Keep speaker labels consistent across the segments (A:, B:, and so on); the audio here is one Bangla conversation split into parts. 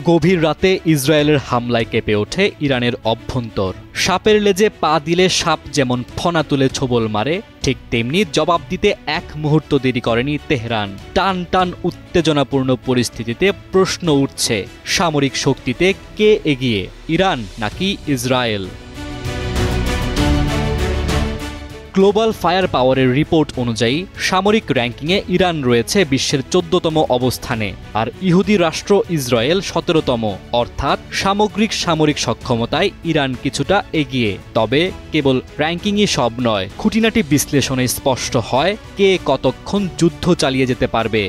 A: গভীর রাতে ইসরায়েলের হামলায় কেঁপে ওঠে ইরানের অভ্যন্তর। সাপের লেজে পা দিলে সাপ যেমন ফনা তুলে ছোবল মারে, ঠিক তেমনি জবাব দিতে এক মুহূর্ত দেরি করেনি তেহরান। টান টান উত্তেজনাপূর্ণ পরিস্থিতিতে প্রশ্ন উঠছে, সামরিক শক্তিতে কে এগিয়ে, ইরান নাকি ইসরায়েল? গ্লোবাল ফায়ার পাওয়ারের রিপোর্ট অনুযায়ী সামরিক র্যাঙ্কিংয়ে ইরান রয়েছে বিশ্বের 14তম অবস্থানে, আর ইহুদি রাষ্ট্র ইসরায়েল 17তম। অর্থাৎ সামগ্রিক সামরিক সক্ষমতায় ইরান কিছুটা এগিয়ে। তবে কেবল র্যাঙ্কিংই সব নয়, খুঁটিনাটি বিশ্লেষণে স্পষ্ট হয় কে কতক্ষণ যুদ্ধ চালিয়ে যেতে পারবে।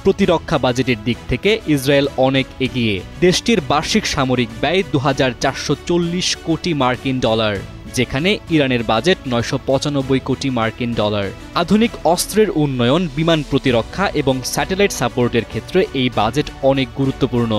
A: প্রতিরক্ষা বাজেটের দিক থেকে ইসরায়েল অনেক এগিয়ে। দেশটির বার্ষিক সামরিক ব্যয় 2440 কোটি মার্কিন ডলার, যেখানে ইরানের বাজেট 995 কোটি মার্কিন ডলার। আধুনিক অস্ত্রের উন্নয়ন, বিমান প্রতিরক্ষা এবং স্যাটেলাইট সাপোর্টের ক্ষেত্রে এই বাজেট অনেক গুরুত্বপূর্ণ।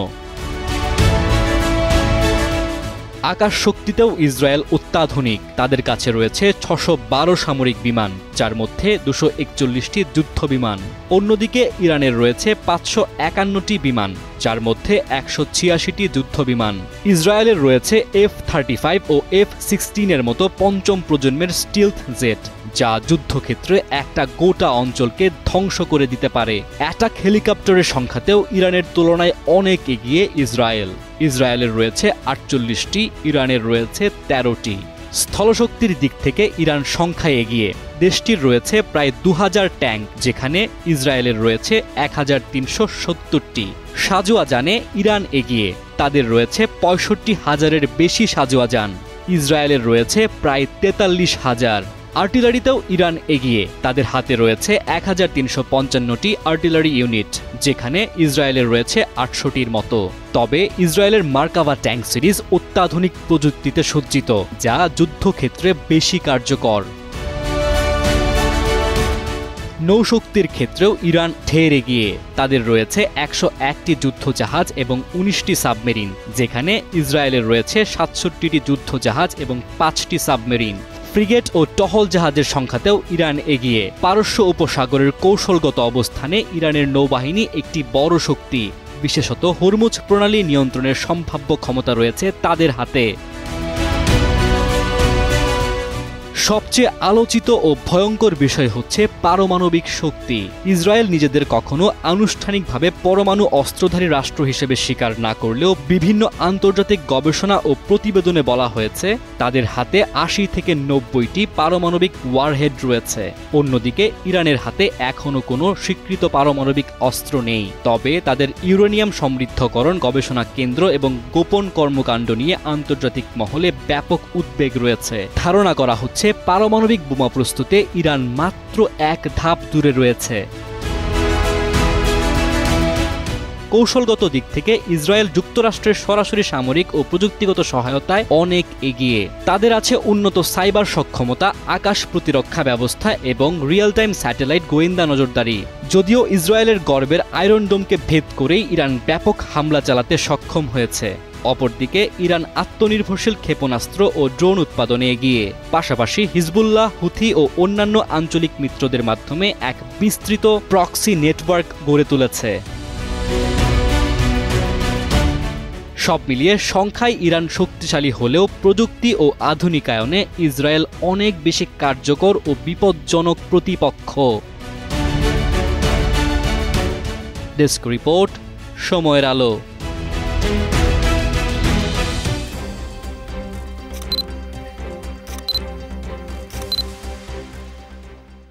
A: আকাশ শক্তিতেও ইসরায়েল অত্যাধুনিক। তাদের কাছে রয়েছে 612 সামরিক বিমান, যার মধ্যে 241টি যুদ্ধ বিমান। অন্যদিকে ইরানের রয়েছে 551টি বিমান, যার মধ্যে 186টি যুদ্ধ বিমান। ইসরায়েলের রয়েছে F-35 ও F-16 এর মতো পঞ্চম প্রজন্মের স্টিলথ জেট, যা যুদ্ধক্ষেত্রে একটা গোটা অঞ্চলকে ধ্বংস করে দিতে পারে। অ্যাটাক হেলিকপ্টারের সংখ্যাতেও ইরানের তুলনায় অনেক এগিয়ে ইসরায়েল। ইসরায়েলের রয়েছে 48টি, ইরানের রয়েছে 13টি। স্থলশক্তির দিক থেকে ইরান সংখ্যায় এগিয়ে। দেশটির রয়েছে প্রায় 2000 ট্যাঙ্ক, যেখানে ইসরায়েলের রয়েছে 1370টি। সাজোয়া যানে ইরান এগিয়ে। তাদের রয়েছে 65,000-এর বেশি সাজোয়া যান। ইসরায়েলের রয়েছে প্রায় 43,000। আর্টিলারিতেও ইরান এগিয়ে। তাদের হাতে রয়েছে 1355টি আর্টিলারি ইউনিট, যেখানে ইসরায়েলের রয়েছে 800টির মতো। তবে ইসরায়েলের মার্কাভা ট্যাঙ্ক সিরিজ অত্যাধুনিক প্রযুক্তিতে সজ্জিত, যা যুদ্ধক্ষেত্রে বেশি কার্যকর। নৌশক্তির ক্ষেত্রেও ইরান ঢের এগিয়ে। তাদের রয়েছে 101টি যুদ্ধজাহাজ এবং 19টি সাবমেরিন, যেখানে ইসরায়েলের রয়েছে 67টি যুদ্ধজাহাজ এবং 5টি সাবমেরিন। ফ্রিগেট ও টহল জাহাজের সংখ্যাতেও ইরান এগিয়ে। পারস্য উপসাগরের কৌশলগত অবস্থানে ইরানের নৌবাহিনী একটি বড় শক্তি। বিশেষত হরমুজ প্রণালী নিয়ন্ত্রণের সম্ভাব্য ক্ষমতা রয়েছে তাদের হাতে। সবচেয়ে আলোচিত ও ভয়ঙ্কর বিষয় হচ্ছে পারমাণবিক শক্তি। ইসরায়েল নিজেদের কখনো আনুষ্ঠানিকভাবে পরমাণু অস্ত্রধারী রাষ্ট্র হিসেবে স্বীকার না করলেও বিভিন্ন আন্তর্জাতিক গবেষণা ও প্রতিবেদনে বলা হয়েছে তাদের হাতে 80 থেকে 90টি পারমাণবিক ওয়ারহেড রয়েছে। অন্যদিকে ইরানের হাতে এখনো কোনো স্বীকৃত পারমাণবিক অস্ত্র নেই। তবে তাদের ইউরেনিয়াম সমৃদ্ধকরণ গবেষণা কেন্দ্র এবং গোপন কর্মকাণ্ড নিয়ে আন্তর্জাতিক মহলে ব্যাপক উদ্বেগ রয়েছে। ধারণা করা হচ্ছে পারমাণবিক বোমা প্রস্তুতে ইরান মাত্র এক ধাপ দূরে রয়েছে। কৌশলগত দিক থেকে ইসরায়েল যুক্তরাষ্ট্রের সরাসরি সামরিক ও প্রযুক্তিগত সহায়তায় অনেক এগিয়ে। তাদের আছে উন্নত সাইবার সক্ষমতা, আকাশ প্রতিরক্ষা ব্যবস্থা এবং রিয়েল টাইম স্যাটেলাইট গোয়েন্দা নজরদারি। যদিও ইসরায়েলের গর্বের আয়রন ডোমকে ভেদ করেই ইরান ব্যাপক হামলা চালাতে সক্ষম হয়েছে। অপরদিকে ইরান আত্মনির্ভরশীল ক্ষেপণাস্ত্র ও ড্রোন উৎপাদনে এগিয়ে। পাশাপাশি হিজবুল্লাহ, হুথি ও অন্যান্য আঞ্চলিক মিত্রদের মাধ্যমে এক বিস্তৃত প্রক্সি নেটওয়ার্ক গড়ে তুলেছে। সব মিলিয়ে সংখ্যায় ইরান শক্তিশালী হলেও প্রযুক্তি ও আধুনিকায়নে ইসরায়েল অনেক বেশি কার্যকর ও বিপজ্জনক প্রতিপক্ষ। ডেস্ক রিপোর্ট, সময়ের আলো।